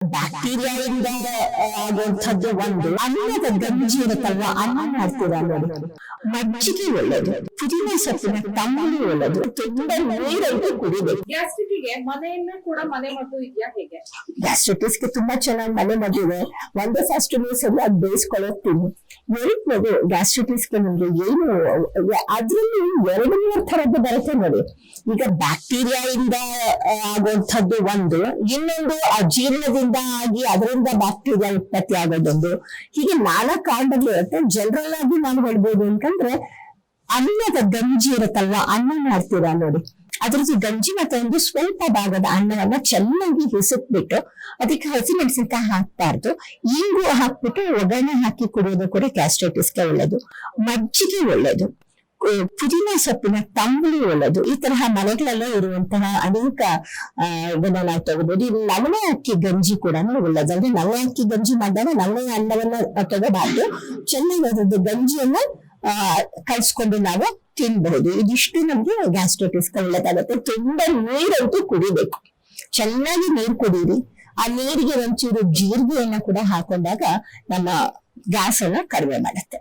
ಬ್ಯಾಕ್ಟೀರಿಯಾದಿಂದ ಆಗುವಂಥದ್ದು ಒಂದು. ಅನ್ನದ ಗಂಜಿ ಇರುತ್ತಲ್ವಾ, ಅನ್ನ ಮಾಡ್ತೀರಾ ನೋಡಿ, ಮಜ್ಜಿಗೆ ಒಳ್ಳೇದು, ಪುದೀನ ಸೊಪ್ಪಿನ ತಂಬುಳಿ ಒಳ್ಳೇದು, ತುಂಬಾ ನೀರಂತೂ ಕುಡಿಬೇಕು. ಗ್ಯಾಸ್ಟ್ರಿಕ್ಗೆ ಮನೆಯಲ್ಲೇ ಕೂಡ ಮನೆ ಮದ್ದು ಇದೆಯಾ ಹೇಗೆ? ಗ್ಯಾಸ್ಟ್ರೈಟಿಸ್ಗೆ ತುಂಬಾ ಚೆನ್ನಾಗಿ ಮನೆ ಮದ್ದಿದೆ. ಒಂದೇ ಫಸ್ಟ್ ಸಲ ಅದು ಬೇಯಿಸ್ಕೊಳ್ಳೋಗ್ತೀನಿ. ಎರಡನೇದು ಗ್ಯಾಸ್ಟ್ರೈಟಿಸ್ಗೆ ನಮ್ಗೆ ಏನು ಅದ್ರಲ್ಲಿ 2-3 ಥರದ್ದು ಬರುತ್ತೆ ನೋಡಿ. ಈಗ ಬ್ಯಾಕ್ಟೀರಿಯಾ ಇಂದ ಆಗುವಂಥದ್ದು ಒಂದು, ಇನ್ನೊಂದು ಅಜೀರ್ಣದಿಂದ ಆಗಿ ಅದರಿಂದ ಬ್ಯಾಕ್ಟೀರಿಯಾ ಉತ್ಪತ್ತಿ ಆಗೋದೊಂದು. ಹೀಗೆ 4 ಕಾರಣಗಳು ಇರುತ್ತೆ. ಜನರಲ್ ಆಗಿ ನಾನು ಹೇಳ್ಬೋದು ಅಂತಂದ್ರೆ, ಅನ್ನದ ಗಂಜಿ ಇರುತ್ತಲ್ವಾ, ಅನ್ನ ಮಾಡ್ತೀರಾ ನೋಡಿ, ಅದ್ರದ್ದು ಗಂಜಿ ಮತ್ತೆ ಒಂದು ಸ್ವಲ್ಪ ಭಾಗದ ಅನ್ನವನ್ನ ಚೆನ್ನಾಗಿ ಹಿಸುಕ್ಬಿಟ್ಟು ಅದಕ್ಕೆ ಹಸಿಮೆಣಸಿನಕಾಯಿ ಹಾಕ್ಬಾರ್ದು, ಇಂಗು ಹಾಕ್ಬಿಟ್ಟು ಒಗ್ಗರಣೆ ಹಾಕಿ ಕುಡಿಯೋದು ಕೂಡ ಗ್ಯಾಸ್ಟ್ರೈಟಿಸ್ಗೆ ಒಳ್ಳೇದು. ಮಜ್ಜಿಗೆ ಒಳ್ಳೇದು, ಪುದೀನ ಸೊಪ್ಪಿನ ತಂಬುಳಿ ಒಳ್ಳೇದು. ಈ ತರಹ ಮನೆಗಳಲ್ಲೇ ಇರುವಂತಹ ಅನೇಕ ಇದನ್ನ ನಾವು ತಗೋಬಹುದು. ಇದು ನವಣೆ ಅಕ್ಕಿ ಗಂಜಿ ಕೂಡ ಒಳ್ಳೇದು. ಅಂದ್ರೆ ನವಣೆ ಅಕ್ಕಿ ಗಂಜಿ ಮಾಡಿದಾಗ ನವಣೆ ಅನ್ನವನ್ನ ತಗೋಬಾರ್ದು, ಚೆನ್ನಾಗಿ ಅದ್ರದ್ದು ಗಂಜಿಯನ್ನ ಕಲ್ಸ್ಕೊಂಡು ನಾವು ತಿನ್ಬಹುದು. ಇದಿಷ್ಟು ನಮ್ಗೆ ಗ್ಯಾಸ್ಟ್ರೈಟಿಸ್ಗೆ ಒಳ್ಳೇದಾಗುತ್ತೆ. ತುಂಬಾ ನೀರಂತೂ ಕುಡಿಬೇಕು, ಚೆನ್ನಾಗಿ ನೀರು ಕುಡೀರಿ. ಆ ನೀರಿಗೆ ಒಂಚೂರು ಜೀರಿಗೆಯನ್ನ ಕೂಡ ಹಾಕೊಂಡಾಗ ನಮ್ಮ ಗ್ಯಾಸ್ ಅನ್ನ ಕಡಿಮೆ ಮಾಡುತ್ತೆ.